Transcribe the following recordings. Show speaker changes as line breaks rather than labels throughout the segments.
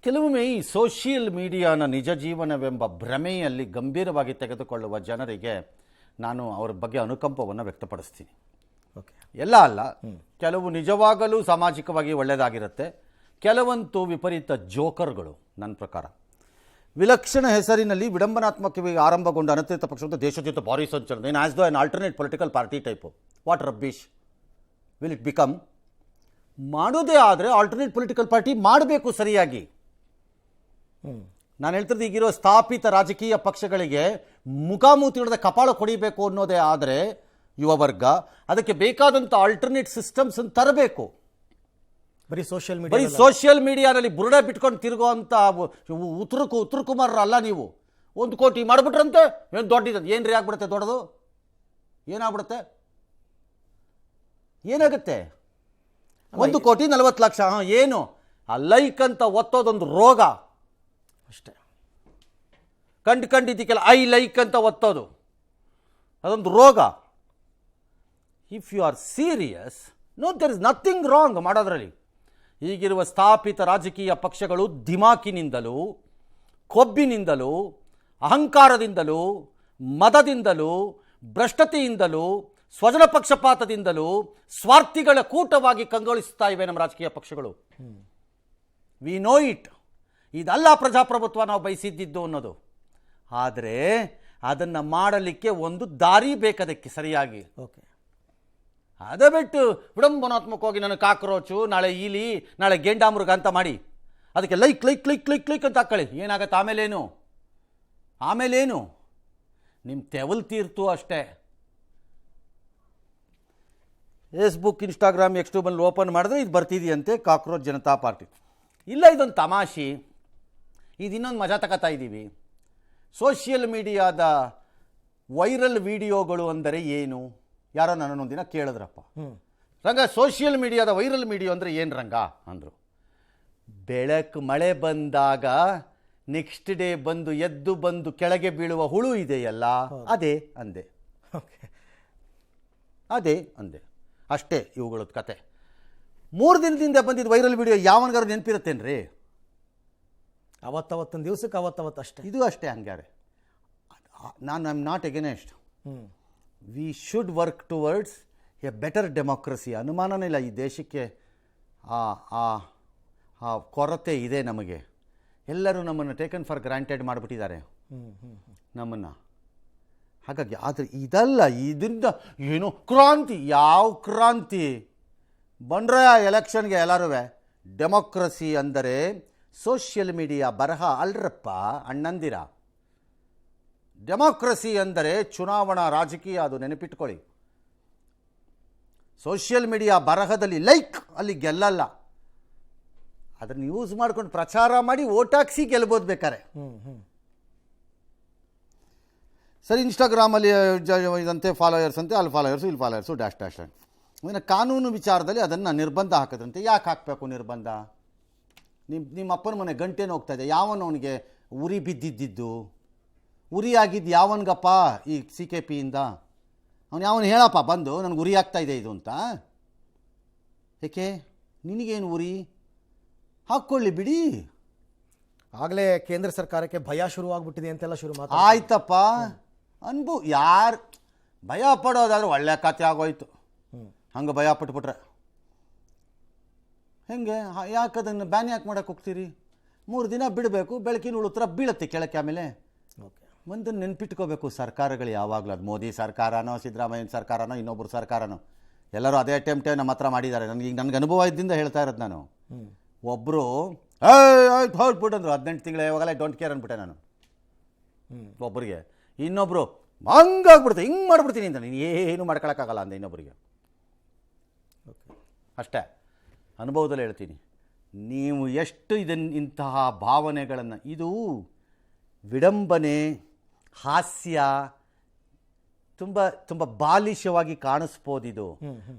ಕೆಲವೊಮ್ಮೆ ಈ ಸೋಷಿಯಲ್ ಮೀಡಿಯಾನ ನಿಜ ಜೀವನವೆಂಬ ಭ್ರಮೆಯಲ್ಲಿ ಗಂಭೀರವಾಗಿ ತೆಗೆದುಕೊಳ್ಳುವ ಜನರಿಗೆ ನಾನು ಅವರ ಬಗ್ಗೆ ಅನುಕಂಪವನ್ನು ವ್ಯಕ್ತಪಡಿಸ್ತೀನಿ.
ಓಕೆ,
ಎಲ್ಲ ಅಲ್ಲ, ಕೆಲವು ನಿಜವಾಗಲೂ ಸಾಮಾಜಿಕವಾಗಿ ಒಳ್ಳೆಯದಾಗಿರುತ್ತೆ, ಕೆಲವಂತೂ ವಿಪರೀತ ಜೋಕರ್ಗಳು. ನನ್ನ ಪ್ರಕಾರ ವಿಲಕ್ಷಣ ಹೆಸರಿನಲ್ಲಿ ವಿಡಂಬನಾತ್ಮಕವಾಗಿ ಆರಂಭಗೊಂಡ ಅನಧಿಕೃತ ಪಕ್ಷದ ದೇಶಾದ್ಯಂತ ಭಾರೀ ಸಂಚಲನ as the on alternate political party type. What rubbish will it become? ಮಾಡೋದೇ ಆದರೆ ಆಲ್ಟರ್ನೇಟ್ ಪೊಲಿಟಿಕಲ್ ಪಾರ್ಟಿ ಮಾಡಬೇಕು ಸರಿಯಾಗಿ. ನಾನು ಹೇಳ್ತಿರೋದು, ಈಗಿರೋ ಸ್ಥಾಪಿತ ರಾಜಕೀಯ ಪಕ್ಷಗಳಿಗೆ ಮುಖಾಮುಖಿ ಹಿಡಿದ ಕಪಾಳ ಕೊಡಿಬೇಕು ಅನ್ನೋದೇ ಆದರೆ ಯುವ ವರ್ಗ ಅದಕ್ಕೆ ಬೇಕಾದಂಥ ಆಲ್ಟರ್ನೇಟ್ ಸಿಸ್ಟಮ್ಸ್ ತರಬೇಕು.
ಬರೀ
ಸೋಷಿಯಲ್ ಮೀಡಿಯಾದಲ್ಲಿ ಬುರುಡೆ ಬಿಟ್ಕೊಂಡು ತಿರುಗುವಂಥ ಉತ್ತರ ಕುಮಾರರ ಅಲ್ಲ ನೀವು. 1 ಕೋಟಿ ಮಾಡಿಬಿಟ್ರಂತೆ, ಏನು ದೊಡ್ಡದು, ಏನ್ರಿ ಆಗ್ಬಿಡುತ್ತೆ, ದೊಡ್ಡದು ಏನಾಗ್ಬಿಡುತ್ತೆ, ಏನಾಗುತ್ತೆ? 1 ಕೋಟಿ 40 ಲಕ್ಷ ಏನು? ಆ ಲೈಕ್ ಅಂತ ಒತ್ತೋದೊಂದು ರೋಗ
ಅಷ್ಟೇ.
ಕಂಡಿದ್ದಕ್ಕೆಲ್ಲ ಐ ಲೈಕ್ ಅಂತ ಒತ್ತೋದು ಅದೊಂದು ರೋಗ. If you are serious, no, there is nothing wrong ಮಾಡೋದ್ರಲ್ಲಿ. ಈಗಿರುವ ಸ್ಥಾಪಿತ ರಾಜಕೀಯ ಪಕ್ಷಗಳು ದಿಮಾಕಿನಿಂದಲೂ, ಕೊಬ್ಬಿನಿಂದಲೂ, ಅಹಂಕಾರದಿಂದಲೂ, ಮದದಿಂದಲೂ, ಭ್ರಷ್ಟತೆಯಿಂದಲೂ, ಸ್ವಜನ ಪಕ್ಷಪಾತದಿಂದಲೂ ಸ್ವಾರ್ಥಿಗಳ ಕೂಟವಾಗಿ ಕಂಗೊಳಿಸ್ತಾ ಇವೆ ನಮ್ಮ ರಾಜಕೀಯ ಪಕ್ಷಗಳು. We know it. ಇದಲ್ಲ ಪ್ರಜಾಪ್ರಭುತ್ವ ನಾವು ಬಯಸಿದ್ದು ಅನ್ನೋದು. ಆದರೆ ಅದನ್ನು ಮಾಡಲಿಕ್ಕೆ ಒಂದು ದಾರಿ ಬೇಕದಕ್ಕೆ ಸರಿಯಾಗಿ.
ಓಕೆ,
ಅದೇ ಬಿಟ್ಟು ವಿಡಂಬನಾತ್ಮಕವಾಗಿ ನನಗೆ ಕಾಕ್ರೋಚು, ನಾಳೆ ಇಲಿ, ನಾಳೆ ಗೆಂಡಾಮೃಗ ಅಂತ ಮಾಡಿ ಅದಕ್ಕೆ like like like like like ಅಂತ ಹಾಕೊಳ್ಳಿ. ಏನಾಗತ್ತೆ ಆಮೇಲೇನು? ನಿಮ್ಮ ತೆವಲ್ ತೀರ್ತು ಅಷ್ಟೇ. ಫೇಸ್ಬುಕ್, ಇನ್ಸ್ಟಾಗ್ರಾಮ್, ಎಕ್ಸ್ಟ್ಯೂಬಲ್ಲಿ ಓಪನ್ ಮಾಡಿದ್ರೆ ಇದು ಬರ್ತಿದೆಯಂತೆ ಕಾಕ್ರೋಚ್ ಜನತಾ ಪಾರ್ಟಿ. ಇಲ್ಲ, ಇದೊಂದು ತಮಾಷೆ, ಇದು ಇನ್ನೊಂದು ಮಜಾ ತಗೋತಾ ಇದ್ದೀವಿ. ಸೋಷಿಯಲ್ ಮೀಡಿಯಾದ ವೈರಲ್ ವಿಡಿಯೋಗಳು ಅಂದರೆ ಏನು? ಯಾರೋ ನನ್ನೊಂದು ದಿನ ಕೇಳಿದ್ರಪ್ಪ, ರಂಗ ಸೋಷಿಯಲ್ ಮೀಡಿಯಾದ ವೈರಲ್ ವಿಡಿಯೋ ಅಂದರೆ ಏನು ರಂಗ ಅಂದರು. ಬೆಳಕು ಮಳೆ ಬಂದಾಗ ನೆಕ್ಸ್ಟ್ ಡೇ ಎದ್ದು ಬಂದು ಕೆಳಗೆ ಬೀಳುವ ಹುಳು ಇದೆಯಲ್ಲ, ಅದೇ ಅಂದೆ. ಅಷ್ಟೇ ಇವುಗಳದ್ದು ಕತೆ. 3 ದಿನದಿಂದ ಬಂದಿದ್ದು ವೈರಲ್ ವಿಡಿಯೋ ಯಾವನ್ಗಾರು ನೆನಪಿರುತ್ತೇನ್ರಿ?
ಅವತ್ತೊಂದು ದಿವಸಕ್ಕೆ ಅವತ್ತವತ್ತು ಅಷ್ಟೇ.
ಇದು ಅಷ್ಟೇ ಹಂಗಾರೆ. ನಾನು I am not against. We should work towards a better democracy. ಅನುಮಾನನೇ ಇಲ್ಲ, ಈ ದೇಶಕ್ಕೆ ಆ ಕೊರತೆ ಇದೆ ನಮಗೆ. ಎಲ್ಲರೂ ನಮ್ಮನ್ನು ಟೇಕನ್ ಫಾರ್ ಗ್ರಾಂಟೆಡ್ ಮಾಡಿಬಿಟ್ಟಿದ್ದಾರೆ ನಮ್ಮನ್ನು. ಹಾಗಾಗಿ ಆದರೆ ಇದಲ್ಲ, ಇದರಿಂದ ಏನು ಕ್ರಾಂತಿ? ಯಾವ ಕ್ರಾಂತಿ? ಬಂದ್ರೆ ಎಲೆಕ್ಷನ್ಗೆ ಎಲ್ಲರೂ ಡೆಮೋಕ್ರಸಿ ಅಂದರೆ ಸೋಷಿಯಲ್ ಮೀಡಿಯಾ ಬರಹ ಅಲ್ರಪ್ಪ ಅಣ್ಣಂದಿರ. ಡೆಮೋಕ್ರಸಿ ಅಂದರೆ ಚುನಾವಣಾ ರಾಜಕೀಯ, ಅದು ನೆನಪಿಟ್ಕೊಳ್ಳಿ. ಸೋಷಿಯಲ್ ಮೀಡಿಯಾ ಬರಹದಲ್ಲಿ ಲೈಕ್, ಅಲ್ಲಿ ಗೆಲ್ಲಲ್ಲ. ಅದನ್ನು ಯೂಸ್ ಮಾಡ್ಕೊಂಡು ಪ್ರಚಾರ ಮಾಡಿ ಓಟ್ ಹಾಕ್ಸಿ ಗೆಲ್ಬೋದು ಬೇಕಾರೆ. ಸರಿ, ಇನ್ಸ್ಟಾಗ್ರಾಮಲ್ಲಿ ಇದಂತೆ ಫಾಲೋಯರ್ಸ್ ಅಂತೆ, ಅಲ್ಲಿ ಫಾಲೋಯರ್ಸು, ಇಲ್ಲಿ ಫಾಲೋಯರ್ಸು, ಡ್ಯಾಶ್. ಇನ್ನು ಕಾನೂನು ವಿಚಾರದಲ್ಲಿ ಅದನ್ನು ನಿರ್ಬಂಧ ಹಾಕಿದ್ರಂತೆ. ಯಾಕೆ ಹಾಕಬೇಕು ನಿರ್ಬಂಧ? ನಿಮ್ಮ ಅಪ್ಪನ ಮನೆ ಗಂಟೇನು ಹೋಗ್ತಾ ಇದೆ, ಯಾವನವನಿಗೆ ಉರಿ ಬಿದ್ದಿದ್ದು? ಉರಿ ಆಗಿದ್ದು ಯಾವನ್ಗಪ್ಪ? ಈ CKPಯಿಂದ ಯಾವನು ಹೇಳಪ್ಪ ಬಂದು ನನಗೆ ಉರಿ ಆಗ್ತಾ ಇದೆ ಇದು ಅಂತ. ಏಕೆ ನಿನಗೇನು ಉರಿ? ಹಾಕ್ಕೊಳ್ಳಿ ಬಿಡಿ.
ಆಗಲೇ ಕೇಂದ್ರ ಸರ್ಕಾರಕ್ಕೆ ಭಯ ಶುರುವಾಗ್ಬಿಟ್ಟಿದೆ ಅಂತೆಲ್ಲ
ಆಯ್ತಪ್ಪ ಯಾರು ಭಯ ಪಡೋದಾದ್ರೆ ಒಳ್ಳೆ ಕತೆ ಆಗೋಯ್ತು. ಹಂಗೆ ಭಯ ಪಟ್ಬಿಟ್ರೆ ಹೆಂಗೆ? ಯಾಕದನ್ನು ಬ್ಯಾನ್ ಯಾಕೆ ಮಾಡೋಕ್ಕೆ ಹೋಗ್ತೀರಿ? 3 ದಿನ ಬಿಡಬೇಕು, ಬೆಳಕಿನ ಉಳುತ್ತರ ಬೀಳುತ್ತೆ ಕೆಳಕ್ಕೆ. ಆಮೇಲೆ ಒಂದನ್ನು ನೆನ್ಪಿಟ್ಕೋಬೇಕು, ಸರ್ಕಾರಗಳು ಯಾವಾಗಲೂ, ಅದು ಮೋದಿ ಸರ್ಕಾರನೋ, ಸಿದ್ದರಾಮಯ್ಯನ ಸರ್ಕಾರನೋ, ಇನ್ನೊಬ್ಬರು ಸರ್ಕಾರನೋ, ಎಲ್ಲರೂ ಅದೇ ಅಟೆಂಪ್ಟೇ ನಮ್ಮ ಹತ್ರ ಮಾಡಿದ್ದಾರೆ. ನನಗೆ ಅನುಭವ ಇದ್ದಿಂದ ಹೇಳ್ತಾ ಇರೋದು ನಾನು. ಒಬ್ಬರು ಆಯ್ತು ಹೊರಟ್ಬಿಟ್ಟಂದ್ರು 18 ತಿಂಗಳು ಯಾವಾಗಲೇ ಡೋಂಟ್ ಕೇರ್ ಅಂದ್ಬಿಟ್ಟೆ ನಾನು ಒಬ್ಬರಿಗೆ. ಇನ್ನೊಬ್ಬರು ಹಂಗಾಗ್ಬಿಡ್ತೆ, ಹಿಂಗೆ ಮಾಡಿಬಿಡ್ತೀನಿ ಅಂತ, ನೀನು ಏನು ಮಾಡ್ಕೊಳಕ್ಕಾಗಲ್ಲ ಅಂದೆ ಇನ್ನೊಬ್ಬರಿಗೆ. ಅಷ್ಟೇ, ಅನುಭವದಲ್ಲಿ ಹೇಳ್ತೀನಿ. ನೀವು ಎಷ್ಟು ಇಂತಹ ಭಾವನೆಗಳನ್ನು, ಇದು ವಿಡಂಬನೆ, ಹಾಸ್ಯ, ತುಂಬ ತುಂಬ ಬಾಲಿಶವಾಗಿ ಕಾಣಿಸ್ಬೋದಿದು.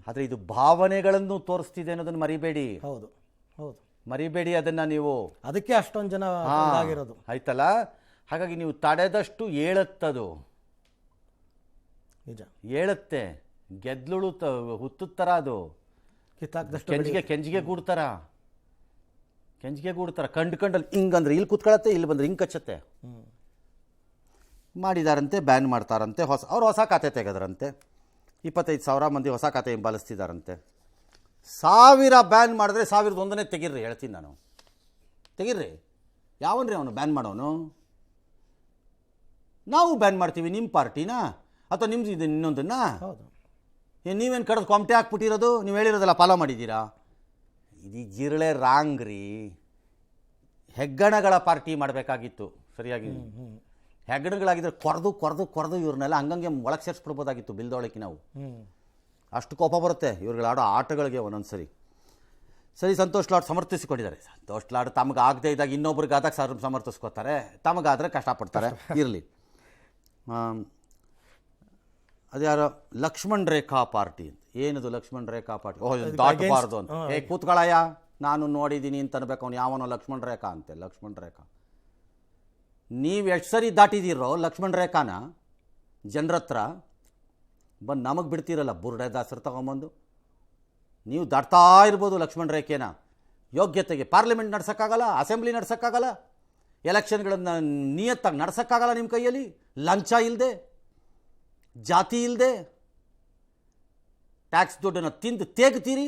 ಆದರೆ ಇದು ಭಾವನೆಗಳನ್ನು ತೋರಿಸ್ತಿದೆ ಅನ್ನೋದನ್ನು ಮರಿಬೇಡಿ.
ಹೌದು,
ಮರಿಬೇಡಿ ಅದನ್ನು ನೀವು.
ಅದಕ್ಕೆ ಅಷ್ಟೊಂದು ಜನ ಆಗಿರೋದು
ಆಯ್ತಲ್ಲ. ಹಾಗಾಗಿ ನೀವು ತಡೆದಷ್ಟು ಏಳುತ್ತದು,
ನಿಜ
ಏಳುತ್ತೆ. ಗೆದ್ಲುಳು ಹುತ್ತುತ್ತರ, ಅದು ಕೆಂಜಿಗೆ ಕೂಡ್ತಾರ. ಕೆಂಚಿಗೆ ಗೂಡ್ತಾರೆ ಕಂಡಲ್ಲಿ ಹಿಂಗಂದ್ರೆ ಇಲ್ಲಿ ಕೂತ್ಕೊಳತ್ತೆ, ಇಲ್ಲಿ ಬಂದ್ರೆ ಹಿಂಗೆ ಕಚ್ಚತ್ತೆ. ಮಾಡಿದಾರಂತೆ, ಬ್ಯಾನ್ ಮಾಡ್ತಾರಂತೆ. ಅವ್ರು ಹೊಸ ಖಾತೆ ತೆಗೆದ್ರಂತೆ. 25,000 ಮಂದಿ ಹೊಸ ಖಾತೆ ಹಿಂಬಾಲಿಸ್ತಿದ್ದಾರಂತೆ. 1000 ಬ್ಯಾನ್ ಮಾಡಿದ್ರೆ 1001 ತೆಗೀರಿ ಹೇಳ್ತೀನಿ ನಾನು. ತೆಗೀರಿ. ಯಾವನ್ರಿ ಅವನು ಬ್ಯಾನ್ ಮಾಡೋನು? ನಾವು ಬ್ಯಾನ್ ಮಾಡ್ತೀವಿ ನಿಮ್ಮ ಪಾರ್ಟಿನ ಅಥವಾ ನಿಮ್ದು ಇದು ಇನ್ನೊಂದನ್ನ?
ಹೌದು.
ನೀವೇನು ಕಡ್ದು ಕೊಮಟೆ ಹಾಕ್ಬಿಟ್ಟಿರೋದು? ನೀವು ಹೇಳಿರೋದೆಲ್ಲ ಫಾಲೋ ಮಾಡಿದ್ದೀರಾ? ಇದು ಜಿರಳೆ ರಾಂಗ್ ರೀ. ಹೆಗ್ಗಣಗಳ ಪಾರ್ಟಿ ಮಾಡಬೇಕಾಗಿತ್ತು ಸರಿಯಾಗಿ. ಹೆಗ್ಗಣಗಳಾಗಿದ್ದರೆ ಕೊರೆದು ಇವ್ರನ್ನೆಲ್ಲ ಹಂಗಂಗೆ ಒಳಗೆ ಸೇರಿಸ್ಬಿಡ್ಬೋದಾಗಿತ್ತು ಬಿಲ್ದೊಳಕ್ಕೆ ನಾವು. ಅಷ್ಟು ಕೋಪ ಬರುತ್ತೆ ಇವ್ರುಗಳು ಆಡೋ ಆಟಗಳಿಗೆ ಒಂದೊಂದು ಸರಿ. ಸಂತೋಷ್ ಲಾಡ್ ಸಮರ್ಥಿಸಿಕೊಂಡಿದ್ದಾರೆ. ಸಂತೋಷ್ ಲಾಡ್ ತಮಗಾಗದೇ ಇದ್ದಾಗ ಇನ್ನೊಬ್ರಿಗಾದಾಗ ಸಮರ್ಥಿಸ್ಕೋತಾರೆ, ತಮಗಾದರೆ ಕಷ್ಟಪಡ್ತಾರೆ. ಇರಲಿ. ಅದ್ಯಾರೋ ಲಕ್ಷ್ಮಣ್ ರೇಖಾ ಪಾರ್ಟಿ ಅಂತ. ಏನದು ಲಕ್ಷ್ಮಣ್ ರೇಖಾ ಪಾರ್ಟಿ? ದಾಟಬಾರ್ದು ಅಂತ. ಕೂತ್ಕೊಳ್ಳಯ್ಯ, ನಾನು ನೋಡಿದ್ದೀನಿ ಅಂತ ಅನ್ಬೇಕು. ಅವ್ನು ಯಾವನೋ ಲಕ್ಷ್ಮಣ್ ರೇಖಾ ಅಂತೆ. ಲಕ್ಷ್ಮಣ್ ರೇಖಾ ನೀವು ಎಷ್ಟು ಸರಿ ದಾಟಿದ್ದೀರೋ ಲಕ್ಷ್ಮಣ್ ರೇಖಾನ ಜನರ ಹತ್ರ ಬಂದು ನಮಗೆ ಬಿಡ್ತೀರಲ್ಲ ಬುರ್ಡೆ ದಾಸರು ತಗೊಂಬಂದು. ನೀವು ದಾಟ್ತಾ ಇರ್ಬೋದು ಲಕ್ಷ್ಮಣ್ ರೇಖೆನ. ಯೋಗ್ಯತೆಗೆ ಪಾರ್ಲಿಮೆಂಟ್ ನಡ್ಸೋಕ್ಕಾಗಲ್ಲ, ಅಸೆಂಬ್ಲಿ ನಡ್ಸೋಕ್ಕಾಗಲ್ಲ, ಎಲೆಕ್ಷನ್ಗಳನ್ನು ನಿಯತ್ತಾಗಿ ನಡ್ಸೋಕ್ಕಾಗಲ್ಲ ನಿಮ್ಮ ಕೈಯಲ್ಲಿ. ಲಂಚ ಇಲ್ಲದೆ, ಜಾತಿ ಇಲ್ಲದೆ, ಟ್ಯಾಕ್ಸ್ ದುಡ್ಡನ್ನು ತಿಂದು ತೇಗ್ತೀರಿ.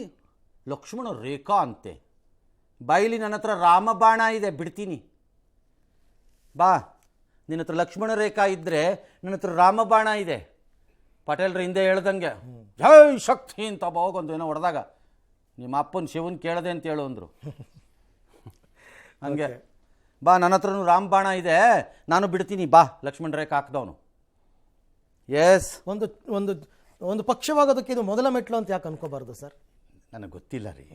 ಲಕ್ಷ್ಮಣ ರೇಖಾ ಅಂತೆ. ಬೈಲಿ ನನ್ನ ಹತ್ರ ರಾಮಬಾಣ ಇದೆ, ಬಿಡ್ತೀನಿ ಬಾ. ನಿನ್ನ ಹತ್ರ ಲಕ್ಷ್ಮಣ ರೇಖಾ ಇದ್ದರೆ ನನ್ನ ಹತ್ರ ರಾಮಬಾಣ ಇದೆ. ಪಟೇಲ್ರ ಹಿಂದೆ ಹೇಳ್ದಂಗೆ ಜೈ ಶಕ್ತಿ ಅಂತ ಹೋಗೊಂದು ಏನೋ ಹೊಡೆದಾಗ ನಿಮ್ಮ ಅಪ್ಪನ ಶಿವನ್ ಕೇಳದೆ ಅಂತ ಹೇಳು ಅಂದರು. ಹಂಗೆ ಬಾ, ನನ್ನ ಹತ್ರನೂ ರಾಮಬಾಣ ಇದೆ, ನಾನು ಬಿಡ್ತೀನಿ ಬಾ. ಲಕ್ಷ್ಮಣ ರೇಖಾ ಹಾಕ್ದವನು. ಎಸ್,
ಒಂದು ಒಂದು ಒಂದು ಪಕ್ಷವಾಗೋದಕ್ಕೆ ಇದು ಮೊದಲ ಮೆಟ್ಲು ಅಂತ ಯಾಕೆ ಅನ್ಕೋಬಾರ್ದು ಸರ್?
ನನಗೆ ಗೊತ್ತಿಲ್ಲ ರೀ.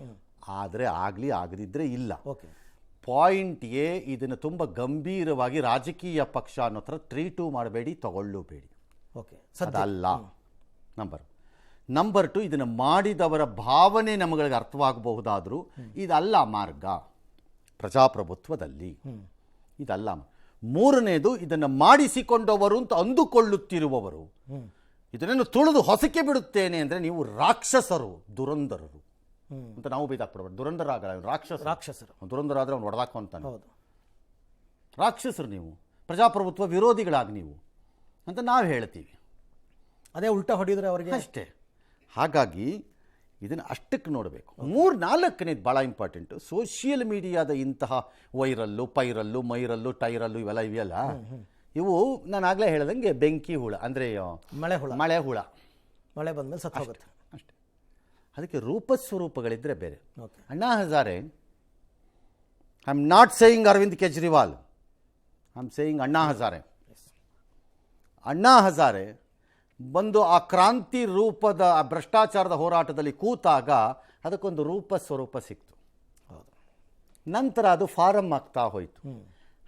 ಆದರೆ ಆಗಲಿ, ಆಗದಿದ್ದರೆ ಇಲ್ಲ.
ಓಕೆ.
ಪಾಯಿಂಟ್ಗೆ ಇದನ್ನು ತುಂಬ ಗಂಭೀರವಾಗಿ ರಾಜಕೀಯ ಪಕ್ಷ ಅನ್ನೋ ಥರ ಟ್ರೀಟು ಮಾಡಬೇಡಿ, ತಗೊಳ್ಳಬೇಡಿ.
ಓಕೆ,
ಅದಲ್ಲ ನಂಬರ್ 2. ಇದನ್ನು ಮಾಡಿದವರ ಭಾವನೆ ನಮಗೆ ಅರ್ಥವಾಗಬಹುದಾದರೂ ಇದಲ್ಲ ಮಾರ್ಗ ಪ್ರಜಾಪ್ರಭುತ್ವದಲ್ಲಿ. ಇದಲ್ಲ. 3ನೇದು, ಇದನ್ನು ಮಾಡಿಸಿಕೊಂಡವರು ಅಂತ ಅಂದುಕೊಳ್ಳುತ್ತಿರುವವರು ಇದನ್ನು ತುಳಿದು ಹೊಸಕ್ಕೆ ಬಿಡುತ್ತೇನೆ ಅಂದರೆ ನೀವು ರಾಕ್ಷಸರು, ದುರಂಧರರು ಅಂತ ನಾವು ಬೈದಾಕ್ಬಿಡ್ಬಾರ್ದು. ದುರಂಧರ ಆಗಲ್ಲ, ರಾಕ್ಷಸರು. ದುರಂಧರ ಆದರೆ ಅವ್ನು ಹೊಡೆದಾಕೋ ಅಂತಾನೆ.
ಹೌದು,
ರಾಕ್ಷಸರು ನೀವು, ಪ್ರಜಾಪ್ರಭುತ್ವ ವಿರೋಧಿಗಳಾಗಿ ನೀವು ಅಂತ ನಾವು ಹೇಳ್ತೀವಿ.
ಅದೇ ಉಲ್ಟಾ ಹೊಡೆಯಿದ್ರೆ ಅವರಿಗೆ
ಅಷ್ಟೇ. ಹಾಗಾಗಿ ಇದನ್ನು ಅಷ್ಟಕ್ಕೆ ನೋಡಬೇಕು. 4ನೇದು ಭಾಳ ಇಂಪಾರ್ಟೆಂಟು. ಸೋಷಿಯಲ್ ಮೀಡಿಯಾದ ಇಂತಹ ವೈರಲ್ಲು, ಪೈರಲ್ಲು, ಮೈರಲ್ಲು, ಟೈರಲ್ಲು ಇವೆಲ್ಲ ಇವು ನಾನು ಆಗಲೇ ಹೇಳ್ದಂಗೆ ಬೆಂಕಿ ಹುಳ ಅಂದರೆ ಮಳೆ ಹುಳ.
ಮಳೆ ಬಂದಮೇಲೆ ಸತ್ತು ಹೋಗುತ್ತೆ
ಅಷ್ಟೇ. ಅದಕ್ಕೆ ರೂಪ ಸ್ವರೂಪಗಳಿದ್ದರೆ ಬೇರೆ. Anna Hazare, I am not saying Arvind Kejriwal, I am saying Anna Hazare. Anna Hazare ಬಂದು ಆ ಕ್ರಾಂತಿ ರೂಪದ ಆ ಭ್ರಷ್ಟಾಚಾರದ ಹೋರಾಟದಲ್ಲಿ ಕೂತಾಗ ಅದಕ್ಕೊಂದು ರೂಪ ಸ್ವರೂಪ ಸಿಕ್ತು. ನಂತರ ಅದು ಫಾರಮ್ ಆಗ್ತಾ ಹೋಯಿತು.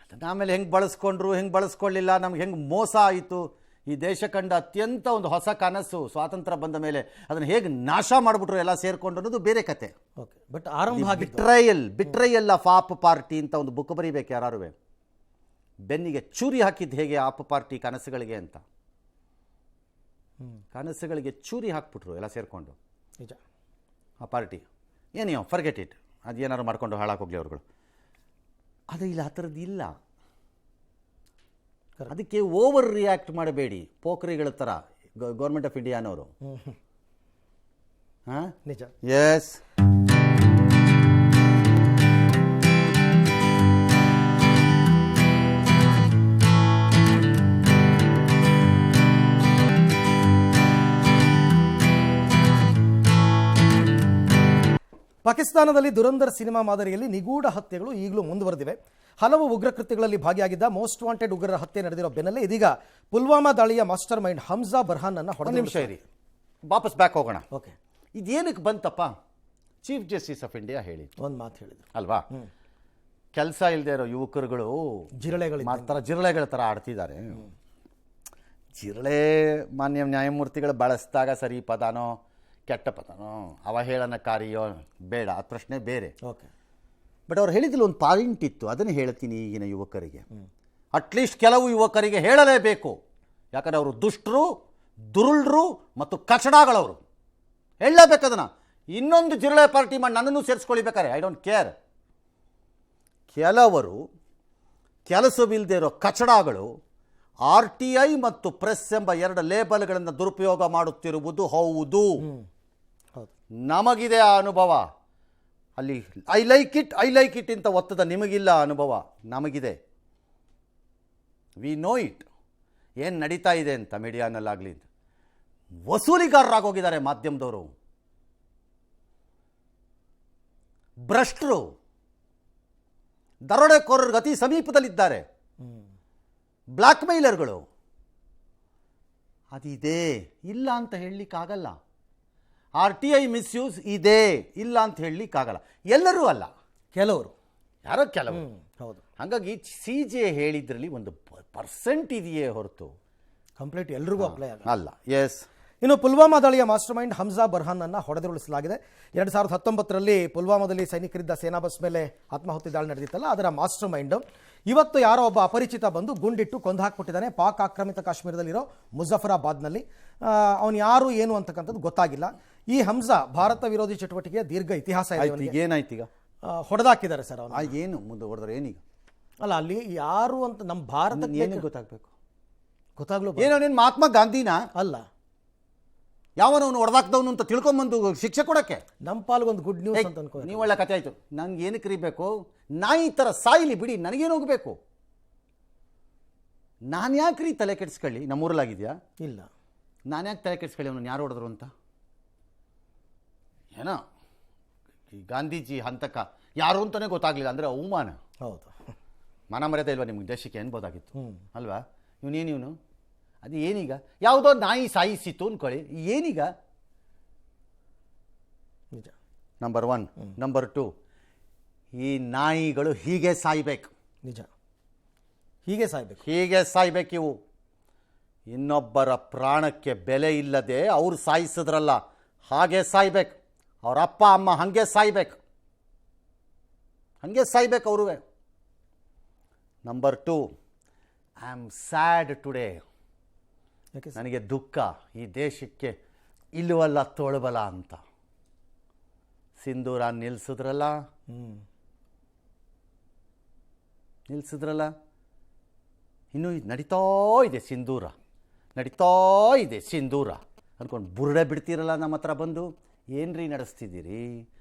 ಅದನ್ನು ಆಮೇಲೆ ಹೆಂಗೆ ಬಳಸ್ಕೊಂಡ್ರು, ಹೆಂಗೆ ಬಳಸ್ಕೊಳ್ಳಿಲ್ಲ, ನಮ್ಗೆ ಹೆಂಗೆ ಮೋಸ ಆಯಿತು. ಈ ದೇಶ ಕಂಡ ಅತ್ಯಂತ ಒಂದು ಹೊಸ ಕನಸು ಸ್ವಾತಂತ್ರ್ಯ ಬಂದ ಮೇಲೆ ಅದನ್ನು ಹೇಗೆ ನಾಶ ಮಾಡಿಬಿಟ್ರು ಎಲ್ಲ ಸೇರಿಕೊಂಡು ಅನ್ನೋದು ಬೇರೆ ಕತೆ.
ಓಕೆ, ಬಟ್ ಆರಂಭ
ಬಿಟ್ರೈಯಲ್ ಆಫ್ ಆಪ್ ಪಾರ್ಟಿ ಅಂತ ಒಂದು ಬುಕ್ ಬರೀಬೇಕು ಯಾರು. ಬೆನ್ನಿಗೆ ಚೂರಿ ಹಾಕಿದ್ದು ಹೇಗೆ ಆಪ್ ಪಾರ್ಟಿ ಕನಸುಗಳಿಗೆ ಅಂತ. ಕನಸುಗಳಿಗೆ ಚೂರಿ ಹಾಕ್ಬಿಟ್ರು ಎಲ್ಲ ಸೇರಿಕೊಂಡು.
ನಿಜ.
ಆ ಪಾರ್ಟಿ ಏನೋ ಫರ್ಗೆಟ್ ಇಟ್, ಅದು ಏನಾರು ಮಾಡ್ಕೊಂಡು ಹಾಳಾಕೋಗ್ಲಿ ಅವ್ರುಗಳು. ಅದು ಇಲ್ಲ, ಆ ಥರದ್ದು ಇಲ್ಲ. ಅದಕ್ಕೆ ಓವರ್ ರಿಯಾಕ್ಟ್ ಮಾಡಬೇಡಿ ಪೋಖರಿಗಳ ಥರ ಗೌರ್ಮೆಂಟ್ ಆಫ್ ಇಂಡಿಯಾನವರು. ಹಾಂ,
ನಿಜ.
ಎಸ್.
ಪಾಕಿಸ್ತಾನದಲ್ಲಿ ದುರಂಧರ್ ಸಿನಿಮಾ ಮಾದರಿಯಲ್ಲಿ ನಿಗೂಢ ಹತ್ಯೆಗಳು ಈಗಲೂ ಮುಂದುವರೆದಿವೆ. ಹಲವು ಉಗ್ರ ಕೃತ್ಯಗಳಲ್ಲಿ ಭಾಗಿಯಾಗಿದ್ದ ಮೋಸ್ಟ್ ವಾಂಟೆಡ್ ಉಗ್ರರ ಹತ್ಯೆ ನಡೆದಿರೋ ಬೆನ್ನಲ್ಲೇ ಇದೀಗ ಪುಲ್ವಾಮಾ ದಾಳಿಯ ಮಾಸ್ಟರ್ ಮೈಂಡ್ ಹಮ್ಜಾ ಬರ್ಹಾನ್ ಅನ್ನ ಹೊಡೆದ
ನಿಮಿಷ ಇರಿ, ವಾಪಸ್ ಬ್ಯಾಕ್ ಹೋಗೋಣ.
ಓಕೆ,
ಇದೇನಕ್ಕೆ ಬಂತಪ್ಪ? ಚೀಫ್ ಜಸ್ಟಿಸ್ ಆಫ್ ಇಂಡಿಯಾ ಹೇಳಿ
ಒಂದು ಮಾತು ಹೇಳಿದ್ರು
ಅಲ್ವಾ, ಕೆಲಸ ಇಲ್ಲದೆ ಇರೋ ಯುವಕರುಗಳು ಜಿರಳೆಗಳ ಥರ ಆಡ್ತಿದ್ದಾರೆ. ಜಿರಳೆ ಮಾನ್ಯ ನ್ಯಾಯಮೂರ್ತಿಗಳು ಬಳಸಿದಾಗ ಸರಿ ಪದಾನೋ ಕೆಟ್ಟ ಪದನೋ ಅವಹೇಳನಕಾರಿಯೋ ಬೇಡ, ಅದು ಪ್ರಶ್ನೆ ಬೇರೆ.
ಓಕೆ,
ಬಟ್ ಅವ್ರು ಹೇಳಿದ್ರಲ್ಲಿ ಒಂದು ಪಾಯಿಂಟ್ ಇತ್ತು, ಅದನ್ನು ಹೇಳ್ತೀನಿ ಈಗಿನ ಯುವಕರಿಗೆ. ಅಟ್ಲೀಸ್ಟ್ ಕೆಲವು ಯುವಕರಿಗೆ ಹೇಳಲೇಬೇಕು, ಯಾಕಂದರೆ ಅವರು ದುಷ್ಟರು, ದುರುಳರು ಮತ್ತು ಕಚಡಗಳವರು. ಹೇಳಲೇಬೇಕು ಅದನ್ನು. ಇನ್ನೊಂದು ಜಿರಳೆ ಪಾರ್ಟಿ ಮಾಡಿ ನನ್ನನ್ನು ಸೇರಿಸ್ಕೊಳ್ಳಿಬೇಕಾರೆ ಐ ಡೋಂಟ್ ಕೇರ್. ಕೆಲವರು ಕೆಲಸವಿಲ್ಲದೆ ಇರೋ ಕಚಡಗಳು RTI ಮತ್ತು ಪ್ರೆಸ್ ಎಂಬ ಎರಡು ಲೇಬಲ್ಗಳನ್ನು ದುರುಪಯೋಗ ಮಾಡುತ್ತಿರುವುದು ಹೌದು.
ಹೌದು.
ನಮಗಿದೆ ಆ ಅನುಭವ. ಅಲ್ಲಿ ಐ ಲೈಕ್ ಇಟ್ ಅಂತ ಒತ್ತದ ನಿಮಗಿಲ್ಲ ಅನುಭವ, ನಮಗಿದೆ. ವಿ ನೋ ಇಟ್ ಏನು ನಡೀತಾ ಇದೆ ಅಂತ ಮೀಡಿಯಾನಲ್ಲಾಗಲಿ. ವಸೂಲಿಗಾರರಾಗೋಗಿದ್ದಾರೆ ಮಾಧ್ಯಮದವರು, ಭ್ರಷ್ಟರು, ದರೋಡೆಕೋರರಿಗೆ ಅತಿ ಸಮೀಪದಲ್ಲಿದ್ದಾರೆ, ಬ್ಲ್ಯಾಕ್ ಮೇಲರ್ಗಳು. ಅದಿದೆ, ಇಲ್ಲ ಅಂತ ಹೇಳಲಿಕ್ಕಾಗಲ್ಲ. RTI ಮಿಸ್ಯೂಸ್ ಇದೆ, ಇಲ್ಲ ಅಂತ ಹೇಳಲಿಕ್ಕಾಗಲ್ಲ. ಎಲ್ಲರೂ ಅಲ್ಲ,
ಕೆಲವರು,
ಯಾರೋ ಕೆಲವರು.
ಹೌದು.
ಹಾಗಾಗಿ CJ ಹೇಳಿದ್ರಲ್ಲಿ ಒಂದು ಪರ್ಸೆಂಟ್ ಇದೆಯೇ ಹೊರತು
ಕಂಪ್ಲೀಟ್ ಎಲ್ರಿಗೂ ಅಪ್ಲೈ
ಅಲ್ಲ. ಎಸ್.
ಇನ್ನು ಪುಲ್ವಾಮಾ ದಾಳಿಯ ಮಾಸ್ಟರ್ ಮೈಂಡ್ ಹಮ್ಜಾ ಬರ್ಹಾನ್ ಅನ್ನ ಹೊಡೆದುರುಳಿಸಲಾಗಿದೆ. 2019ರಲ್ಲಿ ಪುಲ್ವಾಮಾದಲ್ಲಿ ಸೈನಿಕರಿದ್ದ ಸೇನಾ ಬಸ್ ಮೇಲೆ ಆತ್ಮಾಹುತಿ ದಾಳಿ ನಡೆದಿತ್ತಲ್ಲ, ಅದರ ಮಾಸ್ಟರ್ ಮೈಂಡ್ ಇವತ್ತು ಯಾರೋ ಒಬ್ಬ ಅಪರಿಚಿತ ಬಂದು ಗುಂಡಿಟ್ಟು ಕೊಂದು ಹಾಕ್ಬಿಟ್ಟಿದ್ದಾನೆ ಪಾಕ್ ಆಕ್ರಮಿತ ಕಾಶ್ಮೀರದಲ್ಲಿರೋ ಮುಜಫರಾಬಾದ್ನಲ್ಲಿ. ಅವನು ಯಾರು ಏನು ಅಂತಕ್ಕಂಥದ್ದು ಗೊತ್ತಾಗಿಲ್ಲ. ಈ ಹಮ್ಜಾ ಭಾರತ ವಿರೋಧಿ ಚಟುವಟಿಕೆಯ ದೀರ್ಘ ಇತಿಹಾಸ ಇದೆ.
ಏನಾಯ್ತು ಈಗ?
ಹೊಡೆದಾಕಿದ್ದಾರೆ ಸರ್ ಅವನು.
ಏನು ಮುಂದೆ ಹೊಡೆದ್ರೆ ಏನೀಗ?
ಅಲ್ಲ, ಅಲ್ಲಿ ಯಾರು ಅಂತ ನಮ್ಮ ಭಾರತಕ್ಕೆ
ಏನು ಗೊತ್ತಾಗಬೇಕು?
ಗೊತ್ತಾಗ್ಲೂ
ಏನೋ ನೀನು ಮಹಾತ್ಮ ಗಾಂಧಿನ
ಅಲ್ಲ,
ಯಾವನವನು ಹೊಡೆದಾಕ್ದವನು ಅಂತ ತಿಳ್ಕೊಂಬಂದು ಶಿಕ್ಷೆ ಕೊಡಕ್ಕೆ
ನಮ್ಮ ಪಾಲ್ಗೊಂದು ಗುಡ್ ನ್ಯೂಸ್ ಅಂತ ಅನ್ಕೋ.
ನೀವು ಒಳ್ಳೆ ಕಥೆ ಆಯ್ತು. ನಂಗೆ ಏನಕ್ಕೆ ಕರಿಬೇಕು? ನಾಯಿ ಥರ ಸಾಯಿಲಿ ಬಿಡಿ, ನನಗೇನು ಹೋಗಬೇಕು? ನಾನು ಯಾಕೆ ರೀ ತಲೆ ಕೆಡಿಸ್ಕೊಳ್ಳಿ? ನಮ್ಮೂರಲ್ಲಾಗಿದೆಯಾ?
ಇಲ್ಲ.
ನಾನು ಯಾಕೆ ತಲೆ ಕೆಡಿಸ್ಕೊಳ್ಳಿ ಅವನು ಯಾರು ಹೊಡೆದ್ರು ಅಂತ? ಏನೋ ಈ ಗಾಂಧೀಜಿ ಹಂತಕ ಯಾರು ಅಂತಲೇ ಗೊತ್ತಾಗಲಿಲ್ಲ ಅಂದರೆ ಅವಮಾನ.
ಹೌದು.
ಮನ ಮರ್ಯಾದೆ ಇಲ್ವಾ ನಿಮ್ಗೆ ದೇಶಕ್ಕೆ ಅನ್ಬೋದಾಗಿತ್ತು ಅಲ್ವಾ? ಇವನು ಅದು ಏನೀಗ? ಯಾವುದೋ ನಾಯಿ ಸಾಯಿಸಿತ್ತು ಅಂದ್ಕೊಳ್ಳಿ, ಏನೀಗ?
ನಿಜ.
ನಂಬರ್ 1. ನಂಬರ್ 2, ಈ ನಾಯಿಗಳು ಹೀಗೆ ಸಾಯ್ಬೇಕು.
ನಿಜ, ಹೀಗೆ ಸಾಯ್ಬೇಕು.
ಹೀಗೆ ಸಾಯ್ಬೇಕು ಇವು. ಇನ್ನೊಬ್ಬರ ಪ್ರಾಣಕ್ಕೆ ಬೆಲೆ ಇಲ್ಲದೆ ಅವ್ರು ಸಾಯಿಸಿದ್ರಲ್ಲ, ಹಾಗೆ ಸಾಯ್ಬೇಕು. ಅವ್ರ ಅಪ್ಪ ಅಮ್ಮ ಹಾಗೆ ಸಾಯ್ಬೇಕು, ಹಾಗೆ ಸಾಯ್ಬೇಕು ಅವ್ರೂ. Number 2, I am sad today. ನನಗೆ ದುಃಖ, ಈ ದೇಶಕ್ಕೆ ಇಲ್ಲವಲ್ಲ ತೋಳಬಲ ಅಂತ. ಸಿಂಧೂರ ನಿಲ್ಲಿಸಿದ್ರಲ್ಲ, ಇನ್ನೂ ನಡೀತಾ ಇದೆ ಸಿಂಧೂರ, ನಡೀತಾ ಇದೆ ಸಿಂಧೂರ ಅಂದ್ಕೊಂಡು ಬುರುಡೆ ಬಿಡ್ತೀರಲ್ಲ ನಮ್ಮ ಹತ್ರ ಬಂದು. ಏನ್ರಿ ನಡೆಸ್ತಿದ್ದೀರಿ?